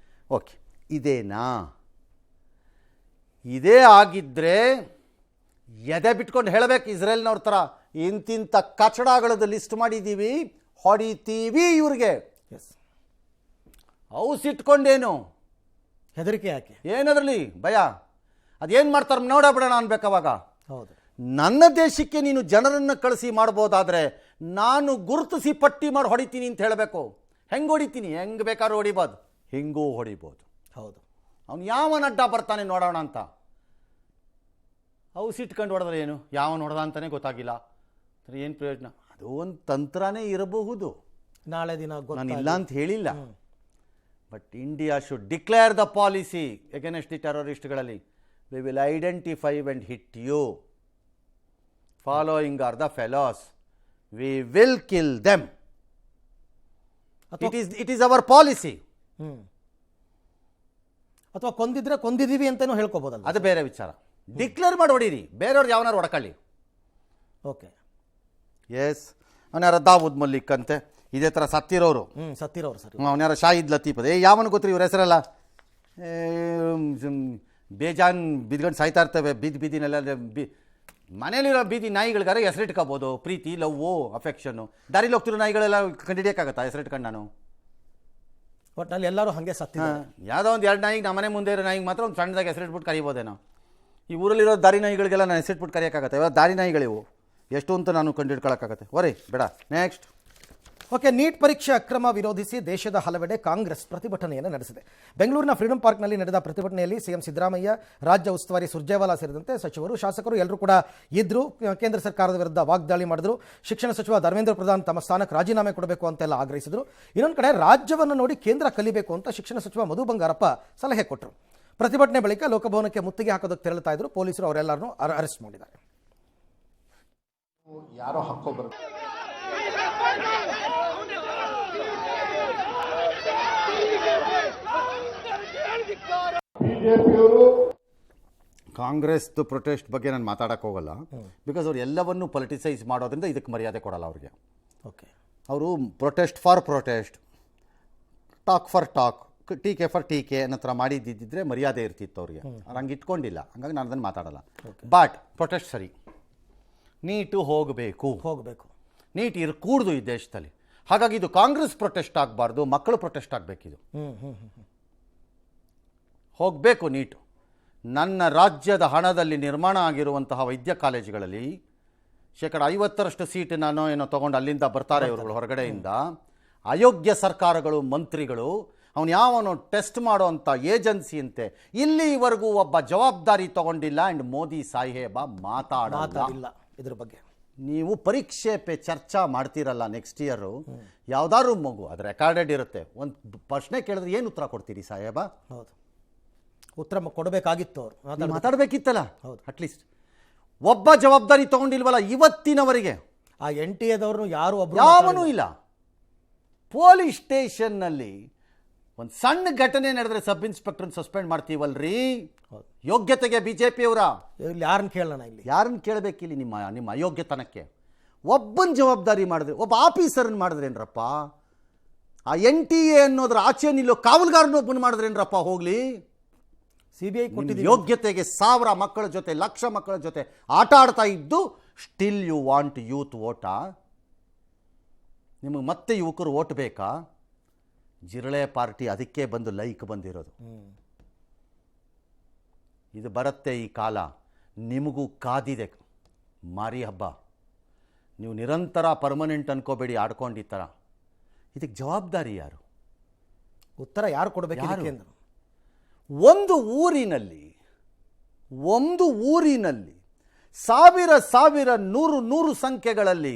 ಓಕೆ, ಇದೇನಾ? ಇದೇ ಆಗಿದ್ದರೆ ಎದೆ ಬಿಟ್ಕೊಂಡು ಹೇಳಬೇಕು ಇಸ್ರೇಲ್ನವ್ರ ಥರ, ಇಂತಿಂಥ ಕಚಡಗಳದ್ದು ಲಿಸ್ಟ್ ಮಾಡಿದ್ದೀವಿ, ಹೊಡಿತೀವಿ ಇವ್ರಿಗೆ.
ಎಸ್.
ಔಸಿಟ್ಕೊಂಡೇನು
ಹೆದರಿಕೆ ಯಾಕೆ?
ಏನದ್ರಲ್ಲಿ ಭಯ? ಅದೇನು ಮಾಡ್ತಾರೆ ನೋಡಬಿಡೋಣ ಅನ್ಬೇಕವಾಗ.
ಹೌದು.
ನನ್ನ ದೇಶಕ್ಕೆ ನೀನು ಜನರನ್ನು ಕಳಿಸಿ ಮಾಡ್ಬೋದಾದರೆ ನಾನು ಗುರುತಿಸಿ ಪಟ್ಟಿ ಮಾಡಿ ಹೊಡಿತೀನಿ ಅಂತ ಹೇಳಬೇಕು. ಹೆಂಗೆ ಹೊಡಿತೀನಿ? ಹೆಂಗೆ ಬೇಕಾದ್ರೂ ಹೊಡಿಬೋದು, ಹಿಂಗೂ ಹೊಡಿಬೋದು.
ಹೌದು.
ಅವನು ಯಾವನ ಅಡ್ಡ ಬರ್ತಾನೆ ನೋಡೋಣ ಅಂತ. ಔಸಿಟ್ಕೊಂಡು ಹೊಡೆದ್ರೆ ಏನು? ಯಾವನು ಹೊಡೆದ ಅಂತಲೇ ಗೊತ್ತಾಗಿಲ್ಲ, ಏನು ಪ್ರಯೋಜನ? ಅದು ಒಂದು ತಂತ್ರನೇ ಇರಬಹುದು,
ನಾಳೆ ದಿನ
ನಾನು ಇಲ್ಲ ಅಂತ ಹೇಳಿಲ್ಲ. But India should declare the policy against the ಟೆರರಿಸ್ಟ್ಗಳಲ್ಲಿ. We will identify and hit you. Following are the fellows, we will kill them. It is our policy.
ಅಥವಾ ಕೊಂದಿದ್ರೆ ಕೊಂದಿದ್ದೀವಿ ಅಂತಲೂ ಹೇಳ್ಕೋಬೋದಲ್ಲ,
ಅದು ಬೇರೆ ವಿಚಾರ. ಡಿಕ್ಲೇರ್ ಮಾಡಿ ಹೊಡೀರಿ, ಬೇರೆಯವ್ರು ಯಾವನಾರು ಹೊಡ್ಕೊಳ್ಳಿ.
ಓಕೆ.
ಎಸ್. ಅವನ್ಯಾರ ದಾವೂದ್ ಮಲ್ಲಿಕ್ ಅಂತೆ, ಇದೇ ಥರ ಸತ್ತಿರೋರು.
ಸತ್ತಿರೋರು ಸರ್.
ಅವನ್ಯಾರ ಶಾಹಿದ್ ಲತೀಫ್, ಯಾವನು ಗೊತ್ತಿರಿ ಇವ್ರ ಹೆಸರೆಲ್ಲ? ಬೇಜಾನ್ ಬಿದ್ಕೊಂಡು ಸಾಯ್ತಾ ಇರ್ತವೆ ಬೀದಿನೆಲ್ಲ. ಮನೇಲಿರೋ ಬೀದಿ ನಾಯಿಗಳಿಗಾರ ಹೆಸರಿಟ್ಕೋಬೋದು, ಪ್ರೀತಿ, ಲವ್ವು, ಅಫೆಕ್ಷನ್ನು. ದಾರಿಲಿ ಹೋಗ್ತಿರೋ ನಾಯಿಗಳೆಲ್ಲ ಕಂಡಿಡಿಯೋಕ್ಕಾಗತ್ತಾ ಹೆಸರಿಟ್ಕೊಂಡು? ನಾನು
ಒಟ್ಟಿನಲ್ಲಿ ಎಲ್ಲರೂ ಹಾಗೆ ಸತ್ತಿದ್ದಾರೆ.
ಯಾವುದೋ ಒಂದು 2 ನಾಯಿಗೆ, ನಮ್ಮ ಮನೆ ಮುಂದೆ ಇರೋ ನಾಯಿಗೆ ಮಾತ್ರ ಒಂದು ಸಣ್ಣದಾಗಿ ಹೆಸರಿಟ್ಬಿಟ್ಟು ಕರಿಬೋದೇನೋ. ಈ ಊರಲ್ಲಿರೋ ದಾರಿ ನಾಯಿಗಳಿಗೆಲ್ಲ ನಾನು ಹೆಸರಿಟ್ಬಿಟ್ಟು ಕರೆಯೋಕ್ಕಾಗತ್ತೆ? ಇವಾಗ ದಾರಿ ನಾಯಿಗಳಿವು ಎಷ್ಟು ಅಂತ ನಾನು ಕಂಡುಹಿಡ್ಕೊಳ್ಳೋಕ್ಕಾಗತ್ತೆ? ವರಿ ಬೇಡ. ನೆಕ್ಸ್ಟ್.
ಓಕೆ. ನೀಟ್ ಪರೀಕ್ಷೆ ಅಕ್ರಮ ವಿರೋಧಿಸಿ ದೇಶದ ಹಲವೆಡೆ ಕಾಂಗ್ರೆಸ್ ಪ್ರತಿಭಟನೆಯನ್ನು ನಡೆಸಿದೆ. ಬೆಂಗಳೂರಿನ ಫ್ರೀಡಂ ಪಾರ್ಕ್ನಲ್ಲಿ ನಡೆದ ಪ್ರತಿಭಟನೆಯಲ್ಲಿ ಸಿಎಂ ಸಿದ್ದರಾಮಯ್ಯ, ರಾಜ್ಯ ಉಸ್ತುವಾರಿ ಸುರ್ಜೇವಾಲಾ ಸೇರಿದಂತೆ ಸಚಿವರು, ಶಾಸಕರು ಎಲ್ಲರೂ ಕೂಡ ಇದ್ದರು. ಕೇಂದ್ರ ಸರ್ಕಾರದ ವಿರುದ್ಧ ವಾಗ್ದಾಳಿ ಮಾಡಿದ್ರು. ಶಿಕ್ಷಣ ಸಚಿವ ಧರ್ಮೇಂದ್ರ ಪ್ರಧಾನ್ ತಮ್ಮ ಸ್ಥಾನಕ್ಕೆ ರಾಜೀನಾಮೆ ಕೊಡಬೇಕು ಅಂತೆಲ್ಲ ಆಗ್ರಹಿಸಿದರು. ಇನ್ನೊಂದು ಕಡೆ ರಾಜ್ಯವನ್ನು ನೋಡಿ ಕೇಂದ್ರ ಕಲಿಬೇಕು ಅಂತ ಶಿಕ್ಷಣ ಸಚಿವ ಮಧು ಬಂಗಾರಪ್ಪ ಸಲಹೆ ಕೊಟ್ಟರು. ಪ್ರತಿಭಟನೆ ಬಳಿಕ ಲೋಕಭವನಕ್ಕೆ ಮುತ್ತಿಗೆ ಹಾಕೋದಕ್ಕೆ ತೆರಳುತ್ತಾ ಇದ್ರು. ಪೊಲೀಸರು ಅವರೆಲ್ಲರನ್ನೂ ಅರೆಸ್ಟ್ ಮಾಡಿದ್ದಾರೆ.
ಯಾರೋ ಹಾಕೋಬರು ಬಿಜೆಪಿಯವರು
ಕಾಂಗ್ರೆಸ್ದು ಪ್ರೊಟೆಸ್ಟ್ ಬಗ್ಗೆ ನಾನು ಮಾತಾಡಕ್ಕೆ ಹೋಗಲ್ಲ. ಬಿಕಾಸ್ ಅವ್ರು ಎಲ್ಲವನ್ನೂ ಪೊಲಿಟಿಸೈಸ್ ಮಾಡೋದ್ರಿಂದ ಇದಕ್ಕೆ ಮರ್ಯಾದೆ ಕೊಡಲ್ಲ ಅವ್ರಿಗೆ.
ಓಕೆ,
ಅವರು protest for protest, talk for talk, ಟೀಕೆ ಫಾರ್ ಟೀಕೆ ಅನ್ನೋ ಥರ ಮಾಡಿದ್ದಿದ್ದರೆ ಮರ್ಯಾದೆ ಇರ್ತಿತ್ತು ಅವ್ರಿಗೆ. ಅವ್ರು ಹಂಗೆ ಇಟ್ಕೊಂಡಿಲ್ಲ, ಹಂಗಾಗಿ ನಾನು ಅದನ್ನು ಮಾತಾಡಲ್ಲ. ಬಟ್ ಪ್ರೊಟೆಸ್ಟ್ ಸರಿ, ನೀಟು ಹೋಗಬೇಕು, ನೀಟ್ ಕೂಡ್ದು ಈ ದೇಶದಲ್ಲಿ. ಹಾಗಾಗಿ ಇದು ಕಾಂಗ್ರೆಸ್ ಪ್ರೊಟೆಸ್ಟ್ ಆಗಬಾರ್ದು, ಮಕ್ಕಳು ಪ್ರೊಟೆಸ್ಟ್ ಆಗಬೇಕಿದು. ಹೋಗಬೇಕು ನೀಟು. ನನ್ನ ರಾಜ್ಯದ ಹಣದಲ್ಲಿ ನಿರ್ಮಾಣ ಆಗಿರುವಂತಹ ವೈದ್ಯ ಕಾಲೇಜುಗಳಲ್ಲಿ 50% ಸೀಟನ್ನು ಏನೋ ತೊಗೊಂಡು ಅಲ್ಲಿಂದ ಬರ್ತಾರೆ ಇವರು ಹೊರಗಡೆಯಿಂದ. ಅಯೋಗ್ಯ ಸರ್ಕಾರಗಳು, ಮಂತ್ರಿಗಳು, ಅವನು ಯಾವನು ಟೆಸ್ಟ್ ಮಾಡೋವಂಥ ಏಜೆನ್ಸಿಯಂತೆ ಇಲ್ಲಿವರೆಗೂ ಒಬ್ಬ ಜವಾಬ್ದಾರಿ ತಗೊಂಡಿಲ್ಲ. ಆ್ಯಂಡ್ ಮೋದಿ ಸಾಹೇಬ ಮಾತಾಡಲ್ಲ
ಇದ್ರ ಬಗ್ಗೆ.
ನೀವು ಪರೀಕ್ಷೆ ಚರ್ಚಾ ಮಾಡ್ತೀರಲ್ಲ ನೆಕ್ಸ್ಟ್ ಇಯರು, ಯಾವ್ದಾದ್ರು ಮಗು ಅದು ರೆಕಾರ್ಡೆಡ್ ಇರುತ್ತೆ. ಒಂದು ಪ್ರಶ್ನೆ ಕೇಳಿದ್ರೆ ಏನು ಉತ್ತರ ಕೊಡ್ತೀರಿ ಸಾಹೇಬ?
ಹೌದು, ಉತ್ತರ ಕೊಡಬೇಕಾಗಿತ್ತು, ಅವ್ರು
ಮಾತಾಡಬೇಕಿತ್ತಲ್ಲ. ಹೌದು, ಅಟ್ಲೀಸ್ಟ್ ಒಬ್ಬ ಜವಾಬ್ದಾರಿ ತಗೊಂಡಿಲ್ವಲ್ಲ ಇವತ್ತಿನವರೆಗೆ.
ಆ NTA
ಯಾವನೂ ಇಲ್ಲ. ಪೊಲೀಸ್ ಸ್ಟೇಷನ್ನಲ್ಲಿ ಒಂದು ಸಣ್ಣ ಘಟನೆ ನಡೆದ್ರೆ ಸಬ್ ಇನ್ಸ್ಪೆಕ್ಟರ್ ಸಸ್ಪೆಂಡ್ ಮಾಡ್ತೀವಲ್ರಿ. ಯೋಗ್ಯತೆಗೆ BJPಯವರ
ಯಾರನ್ನ ಕೇಳೋಣ? ಇಲ್ಲಿ
ಯಾರನ್ನು ಕೇಳಬೇಕಿಲ್ಲಿ? ನಿಮ್ಮ ಅಯೋಗ್ಯತನಕ್ಕೆ. ಒಬ್ಬನ ಜವಾಬ್ದಾರಿ ಮಾಡಿದ್ರೆ, ಒಬ್ಬ ಆಫೀಸರನ್ನು ಮಾಡಿದ್ರೇನ್ರಪ್ಪ? ಆ NTA ಅನ್ನೋದ್ರ ಆಚೆ ನಿಲ್ಲೋ ಕಾವಲುಗಾರನೊಬ್ಬನ ಮಾಡಿದ್ರೇನ್ರಪ್ಪ? ಹೋಗ್ಲಿ,
CBI ಕೊಟ್ಟಿದ್ದೀವಿ.
ಯೋಗ್ಯತೆಗೆ 1000 ಮಕ್ಕಳ ಜೊತೆ, 1,00,000 ಮಕ್ಕಳ ಜೊತೆ ಆಟ ಆಡ್ತಾ ಇದ್ದು ಸ್ಟಿಲ್ ಯು ವಾಂಟ್ ಯೂತ್ ಓಟಾ? ನಿಮಗೆ ಮತ್ತೆ ಯುವಕರು ಓಟ್ ಬೇಕಾ? ಜಿರಳೆ ಪಾರ್ಟಿ ಅದಕ್ಕೆ ಬಂದು ಲೈಕ್ ಬಂದಿರೋದು. ಇದು ಬರುತ್ತೆ ಈ ಕಾಲ, ನಿಮಗೂ ಕಾದಿದೆ ಮಾರಿ ಹಬ್ಬ. ನೀವು ನಿರಂತರ ಪರ್ಮನೆಂಟ್ ಅನ್ಕೋಬೇಡಿ ಆಡ್ಕೊಂಡು ಈ ಥರ. ಇದಕ್ಕೆ ಜವಾಬ್ದಾರಿ ಯಾರು?
ಉತ್ತರ ಯಾರು ಕೊಡಬೇಕು?
ಒಂದು ಊರಿನಲ್ಲಿ ಸಾವಿರ ನೂರು ಸಂಖ್ಯೆಗಳಲ್ಲಿ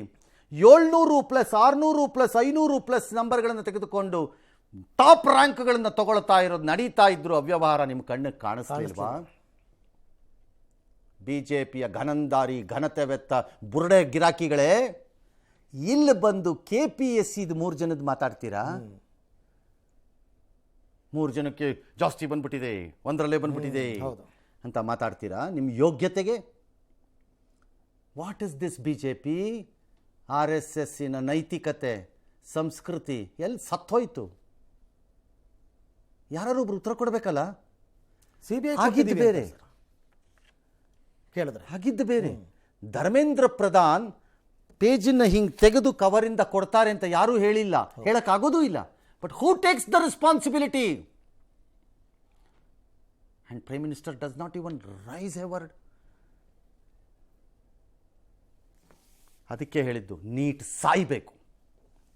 700 ಪ್ಲಸ್ 600 ಪ್ಲಸ್ 500 ಪ್ಲಸ್ ನಂಬರ್ಗಳನ್ನು ತೆಗೆದುಕೊಂಡು ಟಾಪ್ ರ್ಯಾಂಕ್ಗಳನ್ನು ತಗೊಳ್ತಾ ಇರೋದು ನಡೀತಾ ಇದ್ರು ಅವ್ಯವಹಾರ ನಿಮ್ಮ ಕಣ್ಣಿಗೆ ಕಾಣಿಸ್ಲಿಲ್ವಾ? BJPಯ ಘನಂದಾರಿ ಘನತೆವೆತ್ತ ಬುರುಡೆ ಗಿರಾಕಿಗಳೇ, ಇಲ್ಲಿ ಬಂದು KPSCದು 3 ಜನದ ಮಾತಾಡ್ತೀರಾ? 3 ಜನಕ್ಕೆ ಜಾಸ್ತಿ ಬಂದ್ಬಿಟ್ಟಿದೆ, 1ರಲ್ಲೇ ಬಂದ್ಬಿಟ್ಟಿದೆ ಅಂತ ಮಾತಾಡ್ತೀರಾ? ನಿಮ್ಮ ಯೋಗ್ಯತೆಗೆ ವಾಟ್ ಇಸ್ ದಿಸ್ BJP? RSSನ ನೈತಿಕತೆ, ಸಂಸ್ಕೃತಿ ಎಲ್ಲಿ ಸತ್ತೋಯ್ತು? ಯಾರೊಬ್ರು ಉತ್ತರ ಕೊಡಬೇಕಲ್ಲ.
CBI
ಆಗಿದ್ದು ಬೇರೆ,
ಕೇಳಿದ್ರೆ
ಆಗಿದ್ದು ಬೇರೆ. ಧರ್ಮೇಂದ್ರ ಪ್ರಧಾನ್ ಪೇಜನ್ನು ಹಿಂಗೆ ತೆಗೆದು ಕವರಿಂದ ಕೊಡ್ತಾರೆ ಅಂತ ಯಾರೂ ಹೇಳಿಲ್ಲ, ಹೇಳಕ್ಕಾಗೋದೂ ಇಲ್ಲ. But who takes the responsibility? And Prime Minister does not even raise a word. ಅದಕ್ಕೆ ಹೇಳಿದ್ದು ನೀಟ್ ಸಾಯ್ಬೇಕು.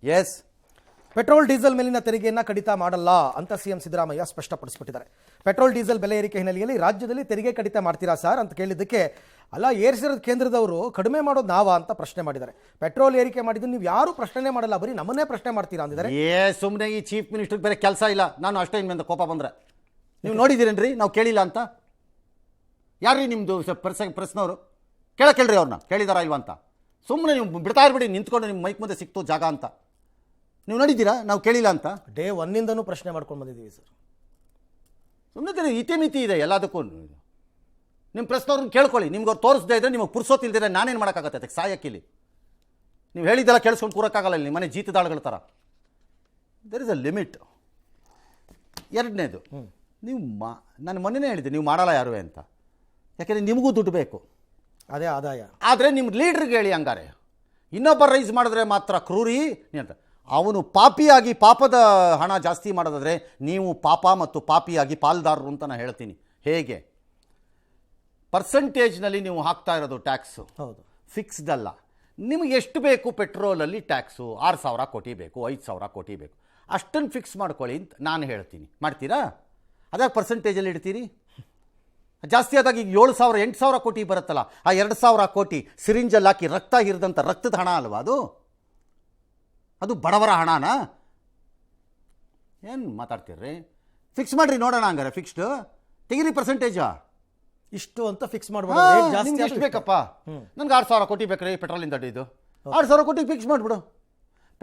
ಎಸ್,
ಪೆಟ್ರೋಲ್ ಡೀಸೆಲ್ ಮೇಲಿನ ತೆರಿಗೆಯನ್ನು ಕಡಿತ ಮಾಡಲ್ಲ ಅಂತ CM ಸಿದ್ದರಾಮಯ್ಯ ಸ್ಪಷ್ಟಪಡಿಸಿಬಿಟ್ಟಿದ್ದಾರೆ. ಪೆಟ್ರೋಲ್ ಡೀಸೆಲ್ ಬೆಲೆ ಏರಿಕೆ ಹಿನ್ನೆಲೆಯಲ್ಲಿ ರಾಜ್ಯದಲ್ಲಿ ತೆರಿಗೆ ಕಡಿತ ಮಾಡ್ತೀರಾ ಸರ್ ಅಂತ ಕೇಳಿದ್ದಕ್ಕೆ, ಅಲ್ಲ ಏರಿಸಿರೋದು ಕೇಂದ್ರದವರು, ಕಡಿಮೆ ಮಾಡೋದು ನಾವಾ ಅಂತ ಪ್ರಶ್ನೆ ಮಾಡಿದ್ದಾರೆ. ಪೆಟ್ರೋಲ್ ಏರಿಕೆ ಮಾಡಿದ್ದು ನೀವು ಯಾರು ಪ್ರಶ್ನೆ ಮಾಡಲ್ಲ, ಬರೀ ನಮ್ಮನ್ನೇ ಪ್ರಶ್ನೆ ಮಾಡ್ತೀರಾ ಅಂದಿದ್ದಾರೆ.
ಸುಮ್ಮನೆ ಈ ಚೀಫ್ ಮಿನಿಸ್ಟರ್ಗೆ ಬೇರೆ ಕೆಲಸ ಇಲ್ಲ. ನಾನು ಅಷ್ಟೇ ಇನ್ಮೇಲೆ ಕೋಪ ಬಂದರೆ ನೀವು ನೋಡಿದ್ದೀರೇನ್ರಿ? ನಾವು ಕೇಳಿಲ್ಲ ಅಂತ. ಯಾರ್ರೀ ನಿಮ್ಮದು ಪ್ರಶ್ನವರು? ಕೇಳ್ರಿ ಅವ್ರನ್ನ, ಕೇಳಿದಾರಾ ಇಲ್ವಾ ಅಂತ. ಸುಮ್ಮನೆ ನೀವು ಬಿಡ್ತಾ ಇರ್ಬಿಡಿ, ನಿಂತ್ಕೊಂಡು ನಿಮ್ಮ ಮೈಕ್ ಮುಂದೆ ಸಿಕ್ತು ಜಾಗ ಅಂತ. ನೀವು ನೋಡಿದ್ದೀರಾ ನಾವು ಕೇಳಿಲ್ಲ ಅಂತ?
ಡೇ 1 ಪ್ರಶ್ನೆ ಮಾಡ್ಕೊಂಡು ಬಂದಿದ್ದೀವಿ ಸರ್.
ಸುಮ್ಮನೆ ಇತಿಮಿತಿ ಇದೆ ಎಲ್ಲದಕ್ಕೂ. ನಿಮ್ಮ ಪ್ರಶ್ನವ್ರನ್ನ ಕೇಳ್ಕೊಳ್ಳಿ. ನಿಮ್ಗೆ ಅವ್ರು ತೋರಿಸ್ದೇ ಇದ್ರೆ, ನಿಮಗೆ ಪುರ್ಸೋತಿಲ್ದಿದ್ರೆ ನಾನೇನು ಮಾಡೋಕ್ಕಾಗತ್ತೆ? ಅದಕ್ಕೆ ಸಾಯಕ್ಕಿಲ್ಲಿ ನೀವು ಹೇಳಿದ್ದೆಲ್ಲ ಕೇಳಿಸ್ಕೊಂಡು ಕೂರೋಕ್ಕಾಗಲ್ಲ. ಇಲ್ಲಿ ಮನೆ ಜೀತದಾಳುಗಳ ಥರ. There is a limit. ಎರಡನೇದು, ನೀವು ನಾನು ಮೊನ್ನೆನೇ ಹೇಳಿದ್ದೆ ನೀವು ಮಾಡಲ್ಲ ಯಾರು ಅಂತ. ಯಾಕೆಂದರೆ ನಿಮಗೂ ದುಡ್ಡು ಬೇಕು,
ಅದೇ ಆದಾಯ.
ಆದರೆ ನಿಮ್ಮ ಲೀಡ್ರಿಗೆ ಹೇಳಿ ಹಂಗಾರೆ, ಇನ್ನೊಬ್ಬ ರೈಸ್ ಮಾಡಿದ್ರೆ ಮಾತ್ರ ಕ್ರೂರಿ ಅಂತ. ಅವನು ಪಾಪಿಯಾಗಿ ಪಾಪದ ಹಣ ಜಾಸ್ತಿ ಮಾಡೋದಾದರೆ ನೀವು ಪಾಪ ಮತ್ತು ಪಾಪಿಯಾಗಿ ಪಾಲ್ದಾರರು ಅಂತ ನಾನು ಹೇಳ್ತೀನಿ. ಹೇಗೆ ಪರ್ಸೆಂಟೇಜ್ನಲ್ಲಿ ನೀವು ಹಾಕ್ತಾ ಇರೋದು ಟ್ಯಾಕ್ಸು?
ಹೌದು,
ಫಿಕ್ಸ್ಡ್ ಅಲ್ಲ. ನಿಮಗೆ ಎಷ್ಟು ಬೇಕು ಪೆಟ್ರೋಲಲ್ಲಿ ಟ್ಯಾಕ್ಸು? 6,000 ಕೋಟಿ ಬೇಕು, 5,000 ಕೋಟಿ ಬೇಕು, ಅಷ್ಟನ್ನು ಫಿಕ್ಸ್ ಮಾಡ್ಕೊಳ್ಳಿ ಅಂತ ನಾನು ಹೇಳ್ತೀನಿ. ಮಾಡ್ತೀರಾ? ಅದಾಗ ಪರ್ಸೆಂಟೇಜಲ್ಲಿ ಇಡ್ತೀರಿ. ಜಾಸ್ತಿ ಆದಾಗ ಈಗ 7,000 8,000 ಕೋಟಿ ಬರುತ್ತಲ್ಲ, ಆ 2,000 ಕೋಟಿ ಸಿರಿಂಜಲ್ಲಿ ಹಾಕಿ ರಕ್ತ ಹಿರಿದಂಥ ರಕ್ತದ ಹಣ ಅಲ್ವಾ ಅದು? ಅದು ಬಡವರ ಹಣನಾ? ಏನು ಮಾತಾಡ್ತೀರ್ರಿ? ಫಿಕ್ಸ್ ಮಾಡಿರಿ ನೋಡೋಣ. ಹಂಗಾರೆ ಫಿಕ್ಸ್ಡ್ ತೆಗಿರಿ ಪರ್ಸೆಂಟೇಜಾ.
ಇಷ್ಟು ಅಂತ ಫಿಕ್ಸ್ ಮಾಡ್ಬಿಡೋದು. ಜಾಸ್ತಿ
ಎಷ್ಟು ಬೇಕಪ್ಪ? ನನಗೆ 6,000 ಕೋಟಿ ಬೇಕ್ರಿ ಪೆಟ್ರೋಲಿಂದ ಇದು. 6,000 ಕೋಟಿ ಫಿಕ್ಸ್ ಮಾಡಿಬಿಡು.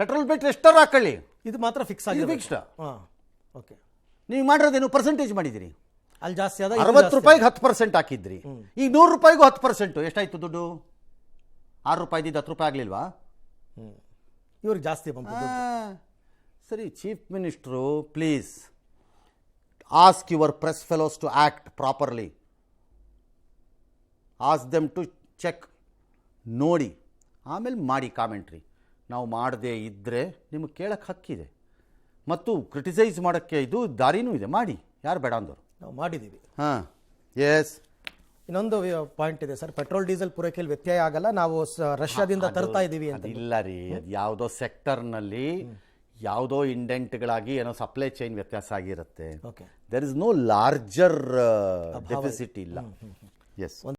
ಪೆಟ್ರೋಲ್ ಬಿಟ್ಟರೆ ಎಷ್ಟಾರು ಹಾಕೊಳ್ಳಿ,
ಇದು ಮಾತ್ರ ಫಿಕ್ಸ್ ಆಗಿದೆ.
ಫಿಕ್ಸ್ಡ್.
ಓಕೆ,
ನೀವು ಮಾಡಿರೋದೇನು ಪರ್ಸೆಂಟೇಜ್ ಮಾಡಿದಿರಿ?
ಅಲ್ಲಿ ಜಾಸ್ತಿ ಆದ
60 ರೂಪಾಯಿಗೆ 10% ಹಾಕಿದ್ರಿ, ಈಗ 100 ರೂಪಾಯಿಗೂ 10%. ಎಷ್ಟಾಯ್ತು ದುಡ್ಡು? 6 ರೂಪಾಯಿದ್ದು 10 ರೂಪಾಯಿ ಆಗಲಿಲ್ವಾ?
ಇವ್ರಿಗೆ ಜಾಸ್ತಿ ಬಂತು.
ಸರಿ, chief minister please ask your press fellows to act properly. Ask them to check, ನೋಡಿ ಆಮೇಲೆ ಮಾಡಿ ಕಾಮೆಂಟ್ರಿ. ನಾವು ಮಾಡದೇ ಇದ್ದರೆ ನಿಮಗೆ ಕೇಳಕ್ಕೆ ಹಕ್ಕಿದೆ, ಮತ್ತು ಕ್ರಿಟಿಸೈಸ್ ಮಾಡೋಕ್ಕೆ ಇದು ದಾರಿನೂ ಇದೆ, ಮಾಡಿ, ಯಾರು ಬೇಡ ಅಂದರು.
ನಾವು ಮಾಡಿದ್ದೀವಿ.
ಹಾಂ, ಎಸ್.
ಇನ್ನೊಂದು ಪಾಯಿಂಟ್ ಇದೆ ಸರ್, ಪೆಟ್ರೋಲ್ ಡೀಸೆಲ್ ಪೂರೈಕೆಯಲ್ಲಿ ವ್ಯತ್ಯಯ ಆಗಲ್ಲ, ನಾವು ರಷ್ಯಾದಿಂದ ತರ್ತಾ ಇದ್ದೀವಿ ಅಂತ.
ಇಲ್ಲ ರೀ, ಅದು ಯಾವುದೋ ಸೆಕ್ಟರ್ನಲ್ಲಿ ಯಾವುದೋ ಇಂಡೆಂಟ್ಗಳಾಗಿ ಏನೋ ಸಪ್ಲೈ ಚೈನ್ ವ್ಯತ್ಯಾಸ ಆಗಿರುತ್ತೆ.
Okay,
there is no larger deficit ಇಲ್ಲ. ಎಸ್.